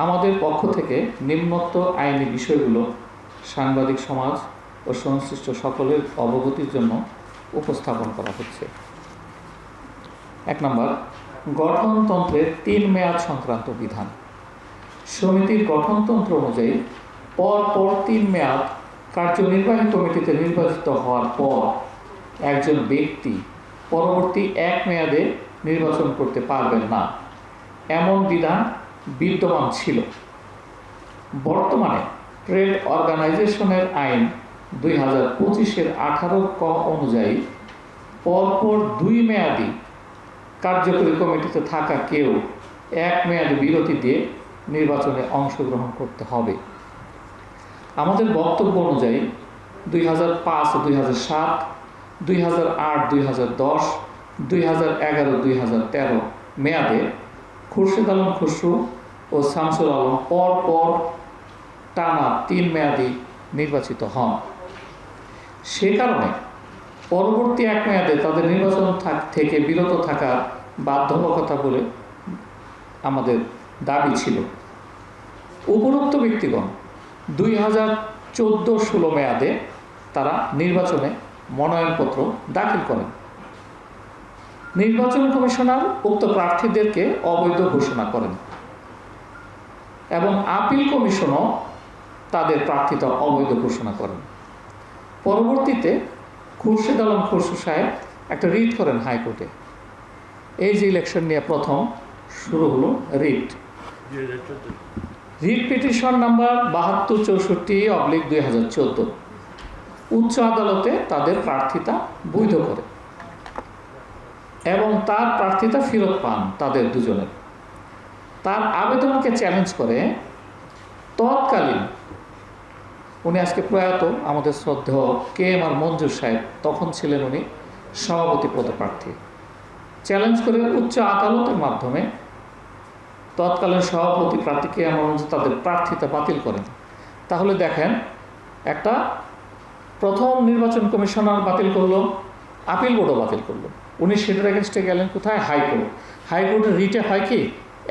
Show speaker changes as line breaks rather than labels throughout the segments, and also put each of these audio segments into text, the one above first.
আমাদের পক্ষ থেকে নিম্নোক্ত আইনি বিষয়গুলো সাংবাদিক সমাজ ও সংশ্লিষ্ট সকলের অবগতির জন্য উপস্থাপন করা হচ্ছে। 1 নম্বর, গঠনতন্ত্রের 3 মেয়াদ সংক্রান্ত বিধান। সমিতির গঠনতন্ত্র অনুযায়ী পরপর 3 মেয়াদ কার্যনির্বাহী কমিটিতে নির্বাচিত হওয়ার পর একজন ব্যক্তি পরবর্তী 1 মেয়াদে নির্বাচন করতে পারবেন না, এমন বিধান বিদ্যমান ছিল। বর্তমানে ট্রেড অর্গানাইজেশনের আইন 2025-এর 18 ক অনুযায়ী পরপর 2 মেয়াদি কার্যকরী কমিটিতে থাকা কেউ 1 মেয়াদে বিরতি দিয়ে নির্বাচনে অংশগ্রহণ করতে হবে। আমাদের বক্তব্য অনুযায়ী 2005, 2007, 2008, 2010, 2011, 2013 মেয়াদে খুরশেদ আলম খসরু ও শামসুল আলম পরপর টানা 3 মেয়াদি নির্বাচিত হন। সে কারণে পরবর্তী 1 মেয়াদে তাদের নির্বাচন থেকে বিরত থাকার বাধ্যবাধকতা বলে আমাদের দাবি ছিল। উপরোক্ত ব্যক্তিগণ 2014-16 মেয়াদে তারা নির্বাচনে মনোনয়নপত্র দাখিল করেন। নির্বাচন কমিশনার উক্ত প্রার্থীদেরকে অবৈধ ঘোষণা করেন এবং আপিল কমিশনও তাদের প্রার্থিতা অবৈধ ঘোষণা করেন। পরবর্তীতে খুরশেদ আলম খসরু সাহেব একটা রিট করেন হাইকোর্টে। এই যে ইলেকশন নিয়ে প্রথম শুরু হলো রিট পিটিশন নাম্বার 7264/2014 উচ্চ আদালতে তাদের প্রার্থিতা বৈধ করে এবং তার প্রার্থিতা ফেরত পান তাদের দুজনের। তার আবেদনকে চ্যালেঞ্জ করে তৎকালীন, উনি আজকে প্রয়াত আমাদের শ্রদ্ধেয় KMR মঞ্জুর সাহেব, তখন ছিলেন উনি সভাপতি পদপ্রার্থী, চ্যালেঞ্জ করে উচ্চ আদালতের মাধ্যমে তৎকালীন সভাপতি প্রার্থী KMR মঞ্জুর তাদের প্রার্থিতা বাতিল করেন। তাহলে দেখেন, একটা প্রথম নির্বাচন কমিশনার বাতিল করলো, আপিল বোর্ডও বাতিল করলো, উনি সেটার এগেনস্টে গেলেন কোথায়? হাইকোর্ট। হাইকোর্টের রিটে হয় কি,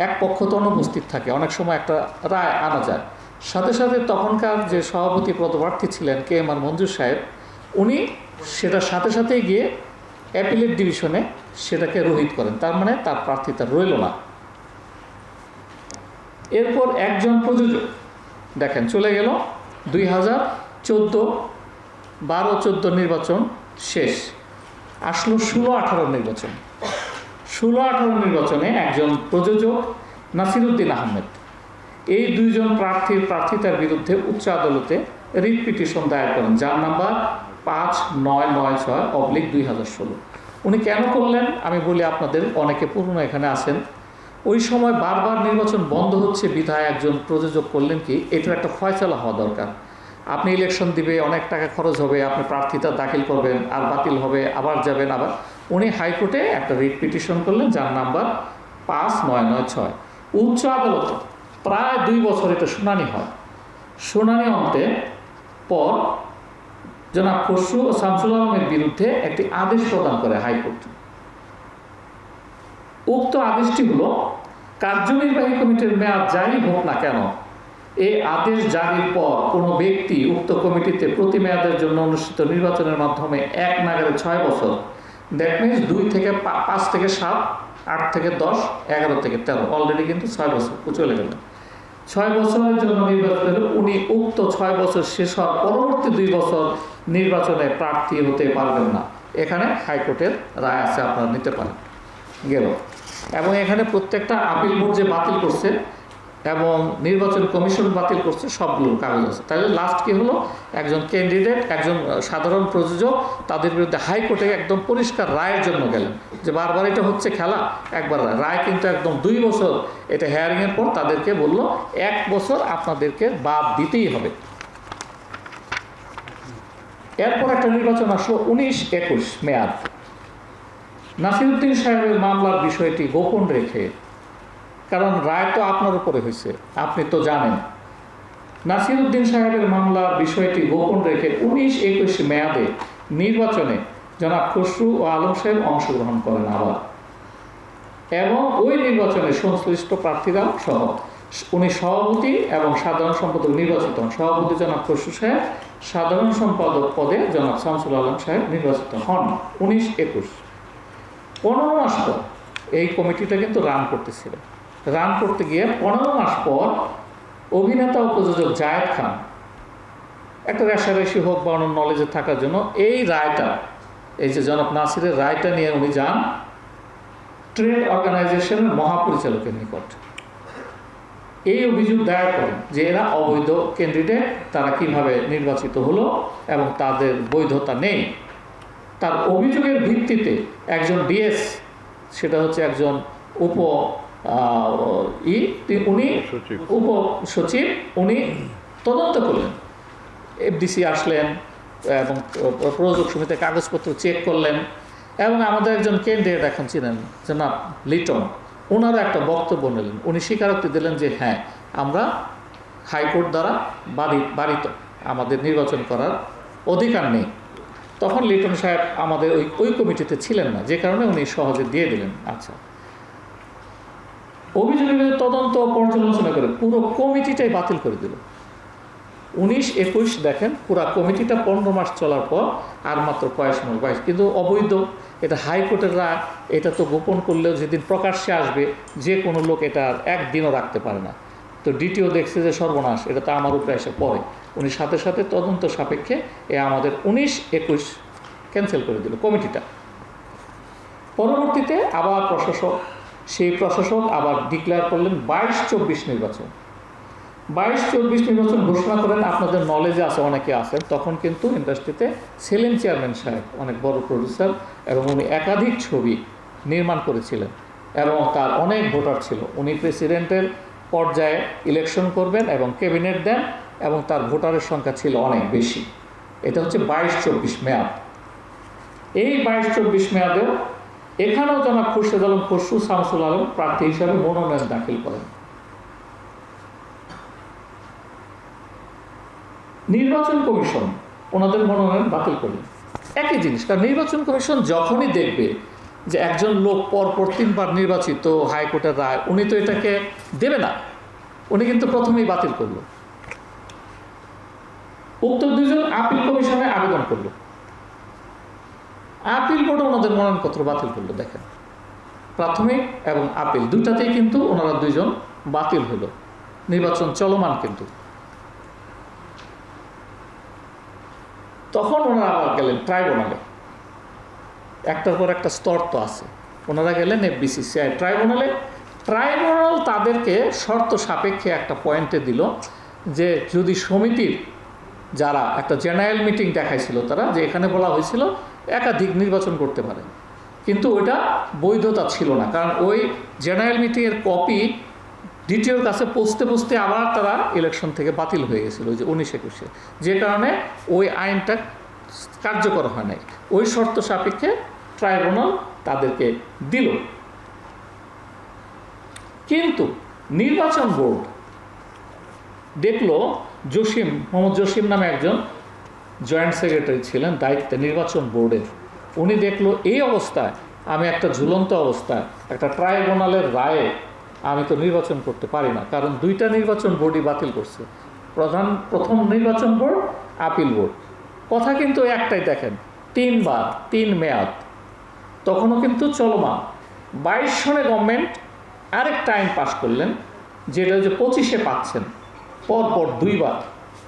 এক পক্ষ তো অনুপস্থিত থাকে, অনেক সময় একটা রায় আনা যায়, সাথে সাথে তখনকার যে সভাপতি পদপ্রার্থী ছিলেন KMR মঞ্জুর সাহেব, উনি সেটার সাথে সাথেই গিয়ে অ্যাপিলেট ডিভিশনে সেটাকে রহিত করেন, তার মানে তার প্রার্থিতা রইল না। এরপর একজন প্রযোজক দেখেন চলে গেল 2012 নির্বাচন শেষ, আসলো 16-18 নির্বাচন। 16-18 নির্বাচনে একজন প্রযোজক নাসিরউদ্দিন আহমেদ, এই 2 জন প্রার্থীর প্রার্থিতার বিরুদ্ধে উচ্চ আদালতে রিট পিটিশন দায়ের করেন, যার নাম্বার 5996/2016। উনি কেন করলেন আমি বলি আপনাদের, অনেকে পুরনো এখানে আছেন, ওই সময় বারবার নির্বাচন বন্ধ হচ্ছে বিধায় একজন প্রযোজক করলেন কি, এটার একটা ফয়সালা হওয়া দরকার। আপনি ইলেকশন দিবে, অনেক টাকা খরচ হবে, আপনি প্রার্থিতা দাখিল করবেন, আর বাতিল হবে, আবার যাবেন, আবার উনি হাইকোর্টে একটা রিট পিটিশন করলেন, যার নাম্বার 5996। উচ্চ আদালতে প্রায় 2 বছর এটা শুনানি হয়। শুনানি অন্তে পর জনাব খসরু ও শামসুল আলমের বিরুদ্ধে একটি আদেশ প্রদান করে হাইকোর্ট। উক্ত আদেশটি হলো, কার্যনির্বাহী কমিটির মেয়াদ যাই হোক না কেন, এই আদেশ জারির পর কোনো ব্যক্তি উক্ত কমিটিতে প্রতি মেয়াদের জন্য অনুষ্ঠিত নির্বাচনের মাধ্যমে 1 নাগারে 6 বছর, দ্যাট মিনস 2 থেকে 5 থেকে 7, 8 থেকে 10, 11 থেকে 13, অলরেডি কিন্তু 6 বছর চলে গেল। 6 বছরের জন্য নির্বাচন হলে উনি উক্ত 6 বছর শেষ হওয়ার পরবর্তী 2 বছর নির্বাচনে প্রার্থী হতে পারবেন না। এখানে হাইকোর্টের রায় আছে, আপনারা নিতে পারেন। গেল। এবং এখানে প্রত্যেকটা আপিল বোর্ড যে বাতিল করছে এবং নির্বাচন কমিশন বাতিল করছে, সবগুলোর কাগজ আছে। তাহলে লাস্ট কি হলো, একজন ক্যান্ডিডেট, একজন সাধারণ প্রযোজক তাদের বিরুদ্ধে হাইকোর্টে একদম পরিষ্কার রায়ের জন্য গেলেন, যে বারবার এটা হচ্ছে খেলা, একবার রায় কিন্তু একদম 2 বছর, এটা হেয়ারিংয়ের পর তাদেরকে বলল 1 বছর আপনাদেরকে বাদ দিতেই হবে। এরপর একটা নির্বাচন আসলো 19-21 মেয়াদ। নাসিরউদ্দিন সাহেবের মামলার বিষয়টি গোপন রেখে, কারণ রায় তো আপনার উপরে হয়েছে, আপনি তো জানেন, নাসিরউদ্দিন সাহেবের মামলার বিষয়টি গোপন রেখে 19-21 মেয়াদে নির্বাচনে জনাব খসরু ও আলম সাহেব অংশগ্রহণ করেন আবার, এবং ওই নির্বাচনে সংশ্লিষ্ট প্রার্থীরা সহ উনি সভাপতি এবং সাধারণ সম্পাদক নির্বাচিত হন। সভাপতি জনাব খসরু সাহেব, সাধারণ সম্পাদক পদে জনাব শামসুল আলম সাহেব নির্বাচিত হন 19-21। 15 মাস পর এই কমিটিটা কিন্তু রান করতেছিল। রান করতে গিয়ে 15 মাস পর অভিনেতা ও প্রযোজক জায়েদ খান একটা রেশারেশি হোক বা অন্য নলেজে থাকার জন্য এই রায়টা, এই যে জনাব নাসিরের রায়টা নিয়ে উনি যান ট্রেড অর্গানাইজেশনের মহাপরিচালকের নিকট। এই অভিযোগ দায়ের করেন যে এরা অবৈধ ক্যান্ডিডেট, তারা কিভাবে নির্বাচিত হলো এবং তাদের বৈধতা নেই। তার অভিযোগের ভিত্তিতে একজন ডিএস, সেটা হচ্ছে একজন উনি উপসচিব, উনি তদন্ত করলেন। এফডিসি আসলেন এবং প্রযোজক সমিতির কাগজপত্র চেক করলেন এবং আমাদের একজন ক্যান্ডিডেট এখন ছিলেন জনাব লিটন, ওনারও একটা বক্তব্য নিলেন। উনি স্বীকারোক্তি দিলেন যে হ্যাঁ, আমরা হাইকোর্ট দ্বারা বারিত, আমাদের নির্বাচন করার অধিকার নেই। তখন লিটন সাহেব আমাদের ওই কমিটিতে ছিলেন না, যে কারণে উনি সহজে দিয়ে দিলেন। আচ্ছা, অভিযোগের তদন্ত পর্যালোচনা করে পুরো কমিটিটাই বাতিল করে দিল। 19-21 দেখেন, পুরা কমিটিটা 15 মাস চলার পর আর মাত্র কয়েক মাস বয়স, কিন্তু অবৈধ। এটা হাইকোর্টের রায়, এটা তো গোপন করলেও যেদিন প্রকাশ্যে আসবে যে কোনো লোক এটা একদিনও রাখতে পারে না। তো ডিটিও দেখছে যে সর্বনাশ, এটা তো আমার উপরে এসে পড়ে। উনি সাথে সাথে তদন্ত সাপেক্ষে আমাদের 19-21 ক্যান্সেল করে দিল কমিটিটা। পরবর্তীতে আবার সেই প্রশাসক আবার ডিক্লেয়ার করলেন 22-24 নির্বাচন। 22-24 নির্বাচন ঘোষণা করেন। আপনাদের নলেজে আছে, অনেকে আছেন, তখন কিন্তু ইন্ডাস্ট্রিতে সেলিম চেয়ারম্যান সাহেব অনেক বড় প্রডিউসার এবং উনি একাধিক ছবি নির্মাণ করেছিলেন এবং তার অনেক ভোটার ছিল। উনি প্রেসিডেন্টের পর্যায়ে ইলেকশন করবেন এবং ক্যাবিনেট দেন এবং তার ভোটারের সংখ্যা ছিল অনেক বেশি। এটা হচ্ছে 22-24 মেয়াদ। এই 22-24 মেয়াদেও এখানেও জনাব খুরশেদ আলম খসরু শামসুল আলম প্রার্থী হিসাবে মনোনয়ন দাখিল করেন। নির্বাচন কমিশন ওনাদের মনোনয়ন বাতিল করলেন। একই জিনিস, কারণ নির্বাচন কমিশন যখনই দেখবে যে একজন লোক পরপর 3বার নির্বাচিত, হাইকোর্টের রায়, উনি তো এটাকে দেবে না, উনি কিন্তু প্রথমেই বাতিল করল। উক্ত দুজন আপিল কমিশনে আবেদন করল, আপিল বোর্ডে ওনাদের মনোনয়নপত্র বাতিল করলো। দেখেন, প্রাথমিক এবং আপিল দুটাতেই কিন্তু ওনারা দুইজন বাতিল হলো। নির্বাচন চলমান কিন্তু। তখন ওনারা আবার গেলেন ট্রাইব্যুনালে, একটার পর একটা স্তর তো আছে। ওনারা গেলেন এফবিসিসিআই ট্রাইব্যুনালে। ট্রাইব্যুনাল তাদেরকে শর্ত সাপেক্ষে একটা পয়েন্টে দিল যে যদি সমিতির যারা একটা জেনারেল মিটিং দেখাইছিল, তারা যে এখানে বলা হয়েছিল একাধিক নির্বাচন করতে পারে, কিন্তু ওইটা বৈধতা ছিল না, কারণ ওই জেনারেল মিটিংয়ের কপি ডিটিওর কাছে পৌঁছতে আবার তারা ইলেকশন থেকে বাতিল হয়ে গেছিলো, ওই যে 19-21, যে কারণে ওই আইনটা কার্যকর হয় নাই। ওই শর্ত সাপেক্ষে ট্রাইব্যুনাল তাদেরকে দিল। কিন্তু নির্বাচন বোর্ড দেখলো, মোহাম্মদ জসিম নামে একজন জয়েন্ট সেক্রেটারি ছিলেন দায়িত্বে নির্বাচন বোর্ডের, উনি দেখলো এই অবস্থায় আমি একটা ঝুলন্ত অবস্থায় একটা ট্রাইব্যুনালের রায়ে আমি তো নির্বাচন করতে পারি না, কারণ 2টা নির্বাচন বোর্ডই বাতিল করছে, প্রথম নির্বাচন বোর্ড, আপিল বোর্ড। কথা কিন্তু একটাই, দেখেন 3বার 3 মেয়াদ, তখনও কিন্তু চলমান। 22 সনে গভর্নমেন্ট আরেকটা আইন পাশ করলেন, যেটা যে 25-এ পাচ্ছেন, পরপর 2বার,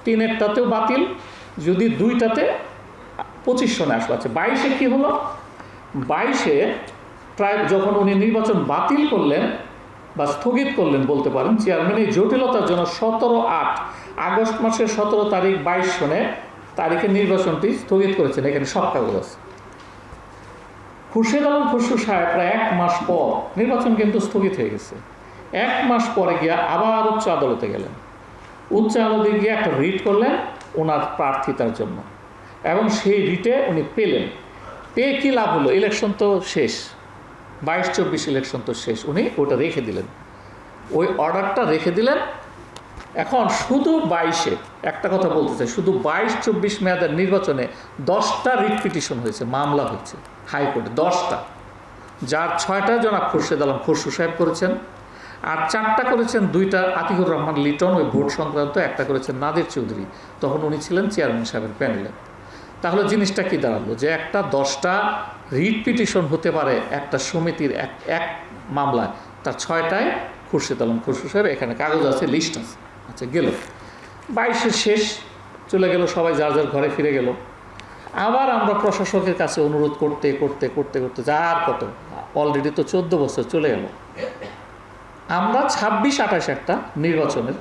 3-এরটাতেও বাতিল, যদি 2টাতে 25 সনে আসলো। আচ্ছা, 22-এ কী হলো? 22-এ যখন উনি নির্বাচন বাতিল করলেন বা স্থগিত করলেন বলতে পারেন, চেয়ারম্যান এই জটিলতার জন্য 17/8 আগস্ট মাসের 17 তারিখ 22 সনে তারিখে নির্বাচনটি স্থগিত করেছেন। এখানে সব কাগজ আছে। খুরশেদ আলম খসরু সাহেব প্রায় 1 মাস পর, নির্বাচন কিন্তু স্থগিত হয়ে গেছে, 1 মাস পরে গিয়ে আবার উচ্চ আদালতে গেলেন। উচ্চ আদালতে গিয়ে একটা রিট করলেন ওনার প্রার্থিতার জন্য, এবং সেই রিটে উনি পেলেন। পেয়ে কী লাভ হলো? ইলেকশন তো শেষ, 22-24 ইলেকশন তো শেষ, উনি ওটা রেখে দিলেন, ওই অর্ডারটা রেখে দিলেন। এখন শুধু 22-এ একটা কথা বলতে চাই, শুধু 22-24 মেয়াদের নির্বাচনে 10টা রিট পিটিশন হয়েছে, মামলা হয়েছে হাইকোর্টে, 10টা, যার 6টা জনাব খুরশেদ আলম খসরু সাহেব করেছেন, আর 4টা করেছেন, 2টা আতিকুর রহমান লিটন ওই ভোট সংক্রান্ত, একটা করেছেন নাদির চৌধুরী, তখন উনি ছিলেন চেয়ারম্যান সাহেবের প্যানেলে। তাহলে জিনিসটা কি দাঁড়ালো, যে একটা 10টা রিট পিটিশন হতে পারে একটা সমিতির এক মামলায়, তার 6টায় খুরশিদ আলম খসরু সাহেব, এখানে কাগজ আছে, লিস্ট আছে। আচ্ছা, গেল 22-এর শেষ, চলে গেল, সবাই যার যার ঘরে ফিরে গেল। আবার আমরা প্রশাসকের কাছে অনুরোধ করতে করতে করতে করতে যার কত, অলরেডি তো 14 বছর চলে গেল। আমরা 26-28 একটা নির্বাচনের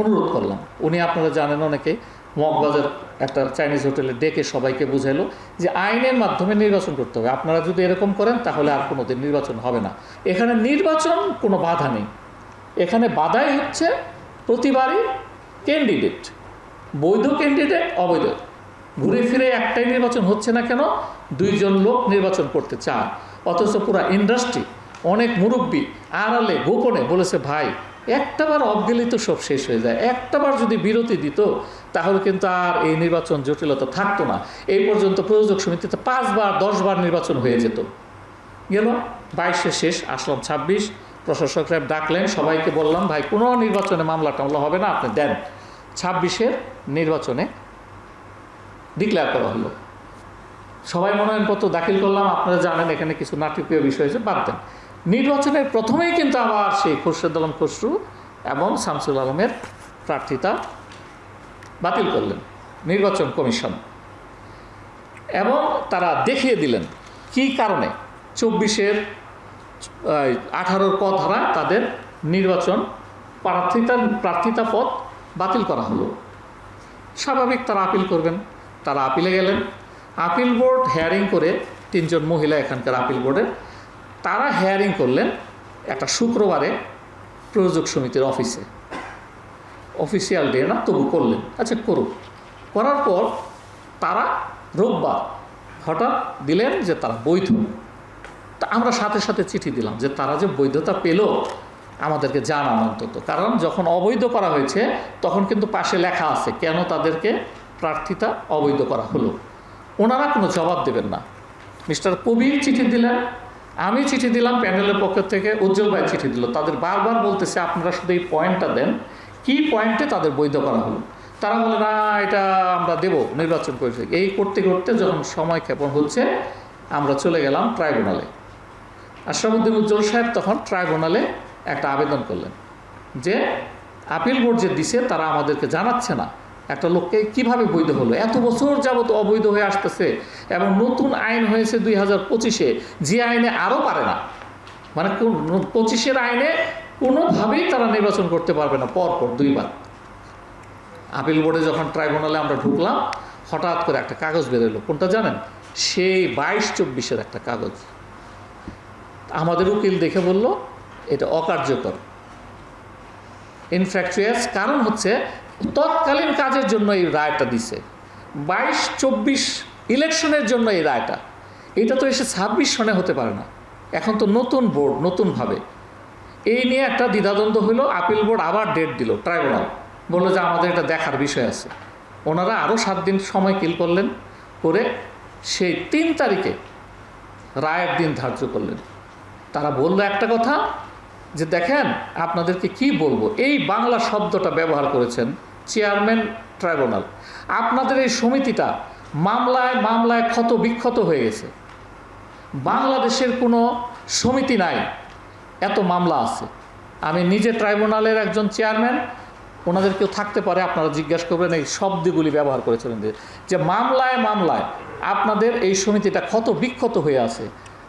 অনুরোধ করলাম। উনি, আপনারা জানেন অনেকে, মগবাজার একটা চাইনিজ হোটেলে ডেকে সবাইকে বুঝাইলো যে আইনের মাধ্যমে নির্বাচন করতে হবে, আপনারা যদি এরকম করেন তাহলে আর কোনোদিন নির্বাচন হবে না। এখানে নির্বাচন কোনো বাধা নেই, এখানে বাধাই হচ্ছে প্রতিবারই ক্যান্ডিডেট, বৈধ ক্যান্ডিডেট, অবৈধ, ঘুরে ফিরে একটাই নির্বাচন হচ্ছে না কেন? 2 জন লোক নির্বাচন করতে চায়, অথচ পুরো ইন্ডাস্ট্রি, অনেক মুরব্বী আড়ালে গোপনে বলেছে, ভাই একটাবার অফ গেলে তো সব শেষ হয়ে যায়, একটাবার যদি বিরতি দিত তাহলে কিন্তু আর এই নির্বাচন জটিলতা থাকতো না। এই পর্যন্ত প্রযোজক সমিতিতে 5 বার 10 বার নির্বাচন হয়ে যেত। গেল 22-এর শেষ, আসলাম 26, প্রশাসক সাহেব ডাকলেন, সবাইকে বললাম, ভাই কোনো নির্বাচনে মামলা টামলা হবে না, আপনি দেন। 26-এর নির্বাচনে ডিক্লেয়ার করা হলো, সবাই মনোনয়নপত্র দাখিল করলাম। আপনারা জানেন এখানে কিছু নাটকীয় বিষয় আছে, বাদ দেন। নির্বাচনের প্রথমেই কিন্তু আবার সেই খুরশিদ আলম খসরু এবং শামসুল আলমের প্রার্থিতা বাতিল করলেন নির্বাচন কমিশন, এবং তারা দেখিয়ে দিলেন কি কারণে 24-এর 18-র ক ধারা তাদের নির্বাচন প্রার্থিতা পদ বাতিল করা হলো। স্বাভাবিক তারা আপিল করবেন, তারা আপিলে গেলেন। আপিল বোর্ড হেয়ারিং করে, 3 জন মহিলা এখানকার আপিল বোর্ডের, তারা হেয়ারিং করলেন একটা শুক্রবারে প্রযোজক সমিতির অফিসে, অফিসিয়াল ডে না, তবু করলেন। আচ্ছা, করুক। করার পর তারা রোববার হঠাৎ দিলেন যে তারা বৈধ। তা আমরা সাথে সাথে চিঠি দিলাম যে তারা যে বৈধতা পেল আমাদেরকে জানান অন্তত, কারণ যখন অবৈধ করা হয়েছে তখন কিন্তু পাশে লেখা আছে কেন তাদেরকে প্রার্থিতা অবৈধ করা হলো। ওনারা কোনো জবাব দেবেন না। মিস্টার কবির চিঠি দিলেন, আমি চিঠি দিলাম প্যানেলের পক্ষ থেকে, উজ্জ্বল ভাই চিঠি দিল। তাদের বারবার বলতেছে আপনারা শুধু এই পয়েন্টটা দেন, কি পয়েন্টে তাদের বৈধ করা হলো। তারা বলে না, এটা আমরা দেব নির্বাচন করেছে। এই করতে করতে যখন সময় ক্ষেপণ হচ্ছে, আমরা চলে গেলাম ট্রাইব্যুনালে। আশরাফুদ্দিন উজ্জ্বল সাহেব তখন ট্রাইব্যুনালে একটা আবেদন করলেন যে আপিল বোর্ড যে দিছে তারা আমাদেরকে জানাচ্ছে না একটা লোককে কিভাবে বৈধ হলো, এত বছর যাবত অবৈধ হয়ে আসতেছে, এবং নতুন আইন হয়েছে 2025-এ, যে আইনে আরও পারে না, মানে 25-এর আইনে কোনোভাবেই তারা নির্বাচন করতে পারবে না পরপর 2 বার। আপিল বোর্ডে যখন ট্রাইব্যুনালে আমরা ঢুকলাম, হঠাৎ করে একটা কাগজ বেরোলো, কোনটা জানেন? সেই 22-24-এর একটা কাগজ। আমাদের উকিল দেখে বলল এটা অকার্যকর, ইনফ্র্যাকচুয়াস। কারণ হচ্ছে তৎকালীন কাজের জন্য এই রায়টা দিছে, 22-24 ইলেকশনের জন্য এই রায়টা, এটা তো এসে 26 সনে হতে পারে না। এখন তো নতুন বোর্ড, নতুনভাবে। এই নিয়ে একটা দ্বিধাদ্বন্দ্ব হলো। আপিল বোর্ড আবার ডেট দিল, ট্রাইব্যুনাল বললো যে আমাদের এটা দেখার বিষয় আছে। ওনারা আরও 7 দিন সময় কিল করলেন, করে সেই 3 তারিখে রায়ের দিন ধার্য করলেন। তারা বললো একটা কথা যে দেখেন আপনাদেরকে কি বলবো, এই বাংলা শব্দটা ব্যবহার করেছেন চেয়ারম্যান ট্রাইব্যুনাল, আপনাদের এই সমিতিটা মামলায় মামলায় ক্ষত বিক্ষত হয়ে গেছে। বাংলাদেশের কোনো সমিতি নাই, এত মামলা আছে। আমি নিজে ট্রাইব্যুনালের একজন চেয়ারম্যান, ওনাদের কেউ থাকতে পারে, আপনারা জিজ্ঞাসা করবেন এই শব্দগুলি ব্যবহার করেছিলেন যে মামলায় মামলায় আপনাদের এই সমিতিটা ক্ষত বিক্ষত হয়ে আছে।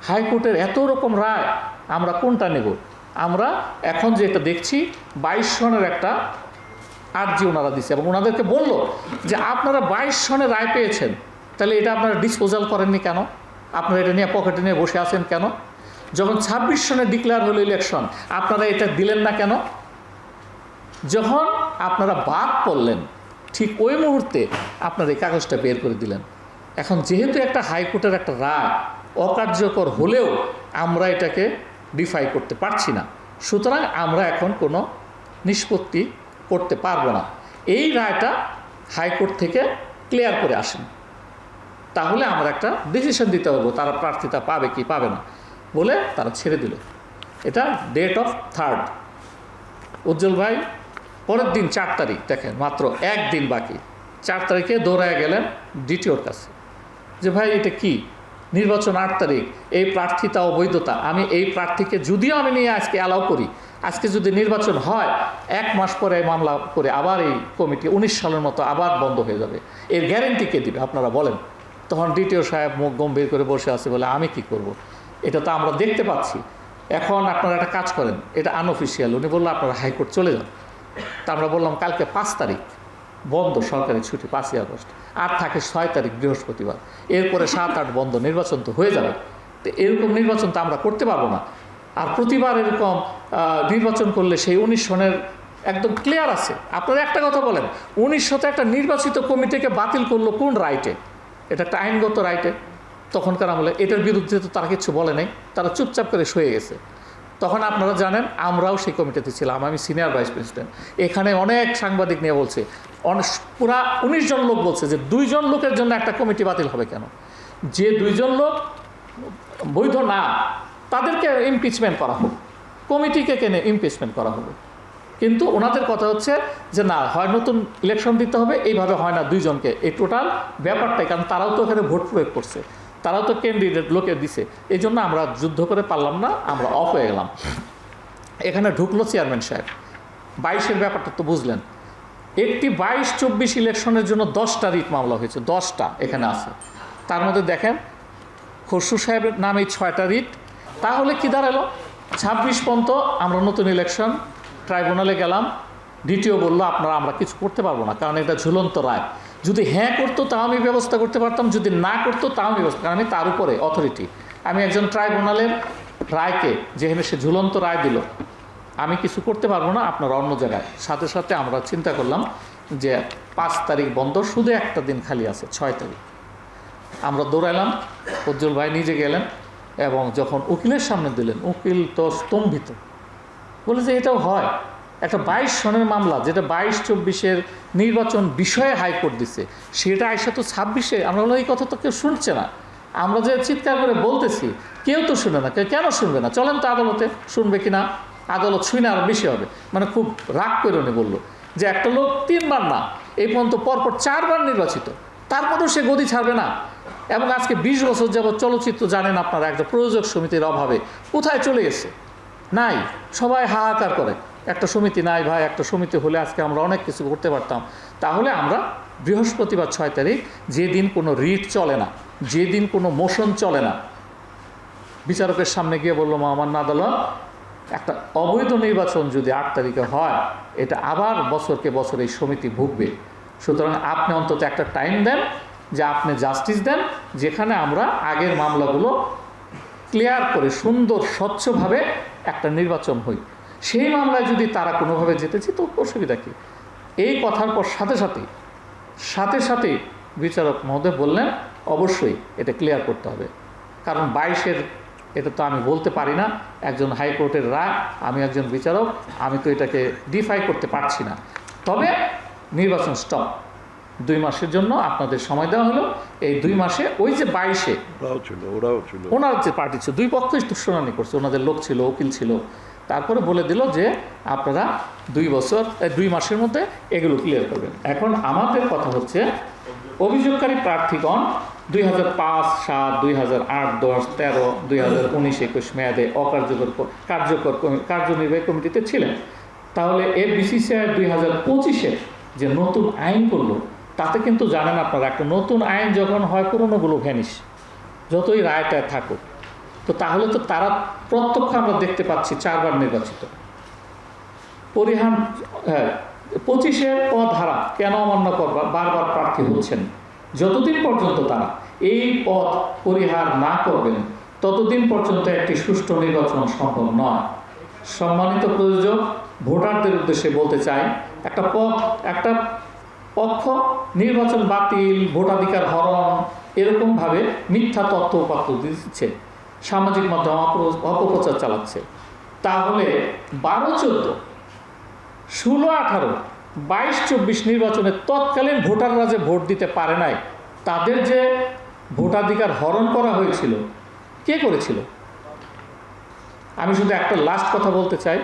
হাইকোর্টের এত রকম রায়, আমরা কোনটা নেব? আমরা এখন যেটা দেখছি 22 সনের একটা আর্জি ওনারা দিচ্ছে, এবং ওনাদেরকে বলল যে আপনারা 22 সনের রায় পেয়েছেন, তাহলে এটা আপনারা ডিসপোজাল করেননি কেন? আপনারা এটা নিয়ে পকেটে নিয়ে বসে আছেন কেন? যখন 26 সনে ডিক্লেয়ার হলো ইলেকশন, আপনারা এটা দিলেন না কেন? যখন আপনারা বাদ পড়লেন ঠিক ওই মুহূর্তে আপনারা এই কাগজটা বের করে দিলেন। এখন যেহেতু একটা হাইকোর্টের একটা রায় অকার্যকর হলেও আমরা এটাকে ডিফাই করতে পারছি না, সুতরাং আমরা এখন কোনো নিষ্পত্তি করতে পারবো না। এই রায়টা হাইকোর্ট থেকে ক্লিয়ার করে আসেন, তাহলে আমরা একটা ডিসিশন দিতে পারবো তারা প্রার্থিতা পাবে কি পাবে না, বলে তারা ছেড়ে দিল। এটা ডেট অফ 3rd। উজ্জ্বল ভাই পরের দিন 4 তারিখ, দেখেন মাত্র একদিন বাকি, 4 তারিখে দৌড়ায় গেলেন ডিটিওর কাছে যে ভাই এটা কি, নির্বাচন 8 তারিখ, এই প্রার্থিতা অবৈধতা, আমি এই প্রার্থীকে যদিও আমি নিয়ে আজকে অ্যালাউ করি, আজকে যদি নির্বাচন হয় 1 মাস পরে মামলা করে আবার এই কমিটি 19 সালের মতো আবার বন্ধ হয়ে যাবে, এর গ্যারেন্টি কে দিবে আপনারা বলেন? তখন ডিটিও সাহেব মুখ গম্ভীর করে বসে আছে, বলে আমি কি করব, এটা তো আমরা দেখতে পাচ্ছি, এখন আপনারা একটা কাজ করেন, এটা আনঅফিসিয়াল। উনি বললো আপনারা হাইকোর্ট চলে যান। তা আমরা বললাম কালকে 5 তারিখ বন্ধ, সরকারি ছুটি 5ই আগস্ট, আর থাকে 6 তারিখ বৃহস্পতিবার, এরপরে 7-8 বন্ধ, নির্বাচন তো হয়ে যাবে। তো এরকম নির্বাচন তো আমরা করতে পারবো না। আর প্রতিবার এরকম নির্বাচন করলে সেই 19 সনের একদম ক্লিয়ার আছে। আপনারা একটা কথা বলেন, 1900 একটা নির্বাচিত কমিটিকে বাতিল করলো কোন রাইটে? এটা একটা আইনগত রাইটে। তখনকার আমলে এটার বিরুদ্ধে তো তারা কিছু বলে নাই, তারা চুপচাপ করে সয়ে গেছে। তখন আপনারা জানেন আমরাও সেই কমিটিতে ছিলাম, আমি সিনিয়র ভাইস প্রেসিডেন্ট। এখানে অনেক সাংবাদিক নিয়ে বলছে, পুরা 19 জন লোক বলছে যে 2 জন লোকের জন্য একটা কমিটি বাতিল হবে কেন? যে 2 জন লোক বৈধ না তাদেরকে ইমপিচমেন্ট করা হোক, কমিটিকে কেনে ইমপিচমেন্ট করা হবে। কিন্তু ওনাদের কথা হচ্ছে যে না, হয় নতুন ইলেকশন দিতে হবে, এইভাবে হয় না 2 জনকে, এই টোটাল ব্যাপারটাই, কারণ তারাও তো এখানে ভোট প্রয়োগ করছে, তারাও তো ক্যান্ডিডেট লোকে দিছে, এই জন্য আমরা যুদ্ধ করে পারলাম না, আমরা অফ হয়ে গেলাম। এখানে ঢুকলো চেয়ারম্যান সাহেব, 22-এর ব্যাপারটা তো বুঝলেন। একটি 22-24 ইলেকশনের জন্য 10টা রিট মামলা হয়েছে, 10টা এখানে আছে। তার মধ্যে দেখেন খসরু সাহেবের নামে 6টা রিট, তাহলে কি দাঁড়ালো 26 পর্যন্ত আমরা নতুন ইলেকশন ট্রাইব্যুনালে গেলাম। ডিটিও বললো আমরা কিছু করতে পারবো না, কারণ এটা ঝুলন্ত রায়। যদি হ্যাঁ করতো তাও আমি ব্যবস্থা করতে পারতাম, যদি না করতো তাও আমি ব্যবস্থা, কারণ আমি তার উপরে অথরিটি, আমি একজন ট্রাইব্যুনালের রায়কে, যেখানে সে ঝুলন্ত রায় দিল, আমি কিছু করতে পারবো না, আপনারা অন্য জায়গায়। সাথে সাথে আমরা চিন্তা করলাম যে 5 তারিখ বন্ধ, শুধু একটা দিন খালি আছে 6 তারিখ। আমরা দৌড়াইলাম, উজ্জ্বল ভাই নিজে গেলেন, এবং যখন উকিলের সামনে দিলেন, উকিল তো স্তম্ভিত, বলে যে এটাও হয়, একটা 22 সনের মামলা, যেটা 22-24-এর নির্বাচন বিষয়ে হাইকোর্ট দিছে, সেটা আইসা তো 26-এ। আমরা বললাম এই কথা তো কেউ শুনছে না, আমরা যে চিৎকার করে বলতেছি কেউ তো শুনে না, কেন শুনবে না? চলেন তো আদালতে, শুনবে কি না? আদালত শুনে আরও বেশি হবে। মানে খুব রাগ করে উনি বললো যে একটা লোক 3বার না, এই পর্যন্ত পরপর 4বার নির্বাচিত, তারপরেও সে গদি ছাড়বে না। এবং আজকে 20 বছর যাবৎ চলচ্চিত্র জানেন আপনারা, একটা প্রযোজক সমিতির অভাবে কোথায় চলে গেছে? নাই, সবাই হাহাকার করে, একটা সমিতি নাই ভাই, একটা সমিতি হলে আজকে আমরা অনেক কিছু করতে পারতাম। তাহলে আমরা বৃহস্পতিবার 6 তারিখ, যেদিন কোনো রিট চলে না, যেদিন কোনো মোশন চলে না, বিচারকের সামনে গিয়ে বললো মহামান্য আদালত, একটা অবৈধ নির্বাচন যদি 8 তারিখে হয়, এটা আবার বছরকে বছর এই সমিতি ভুগবে। সুতরাং আপনি অন্তত একটা টাইম দেন, যে আপনি জাস্টিস দেন, যেখানে আমরা আগের মামলাগুলো ক্লিয়ার করে সুন্দর স্বচ্ছভাবে একটা নির্বাচন হই। সেই মামলায় যদি তারা কোনোভাবে জিতেছি তো অসুবিধা কী? এই কথার পর সাথে সাথে বিচারক মহোদয় বললেন অবশ্যই এটা ক্লিয়ার করতে হবে, কারণ 22-এর এটা তো আমি বলতে পারি না, একজন হাইকোর্টের রায়, আমি একজন বিচারক, আমি তো এটাকে ডিফাই করতে পারছি না। তবে নির্বাচন স্টপ, 2 মাসের জন্য আপনাদের সময় দেওয়া হলো। এই 2 মাসে ওই যে 22-এ
ওরাও ছিল,
ওনার যে পার্টি ছিল, 2 পক্ষই শুনানি করছে, ওনাদের লোক ছিল, উকিল ছিল, তারপরে বলে দিল যে আপনারা 2 মাসের মধ্যে এগুলো ক্লিয়ার করবেন। এখন আমাদের কথা হচ্ছে অভিযোগকারী প্রার্থীগণ 2005, 7, 2008, 10, 13, 2019, 21 মেয়াদে কার্যনির্বাহী কমিটিতে ছিলেন। তাহলে এর বিসিসিআই 2025-এর যে নতুন আইন করলো, তাতে কিন্তু জানেন আপনারা, একটা নতুন আইন যখন হয় পুরোনোগুলো ভ্যানিশ, যতই রায়টায় থাকুক। তো তাহলে তো তারা প্রত্যক্ষ আমরা দেখতে পাচ্ছি 4বার নির্বাচিত পরিহার, 25-এর পদ হারা কেন অমান্য করবার বারবার প্রার্থী হচ্ছেন। যতদিন পর্যন্ত তারা এই পদ পরিহার না করবেন, ততদিন পর্যন্ত একটি সুষ্ঠু নির্বাচন সম্ভব নয়। সম্মানিত প্রযোজক, ভোটারদের উদ্দেশ্যে বলতে চাই, একটা পক্ষ নির্বাচন বাতিল, ভোটাধিকার হরণ, এরকমভাবে মিথ্যা তথ্য উপাত্ত দিচ্ছে, সামাজিক মাধ্যমে অপপ্রচার চালাচ্ছে। তাহলে 12, 14, 16, 18, 22, 24 নির্বাচনে তৎকালীন ভোটাররা যে ভোট দিতে পারে নাই, তাদের যে ভোটাধিকার হরণ করা হয়েছিল, কে করেছিল? আমি শুধু একটা লাস্ট কথা বলতে চাই,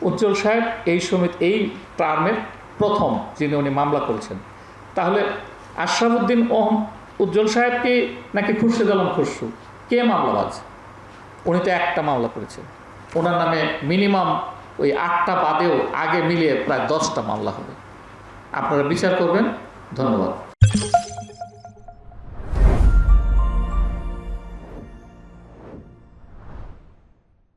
উজ্জ্বল সাহেব এই টার্মের প্রথম যিনি উনি মামলা করেছেন। তাহলে আশরাফুদ্দিন উজ্জ্বল সাহেব কি নাকি খুরশেদ আলম খসরু, কে মামলাবাজ? উনি তো একটা মামলা করেছেন, ওনার নামে মিনিমাম ওই 8টা বাদেও আগে মিলিয়ে প্রায় 10টা মামলা হবে। আপনারা বিচার করবেন। ধন্যবাদ।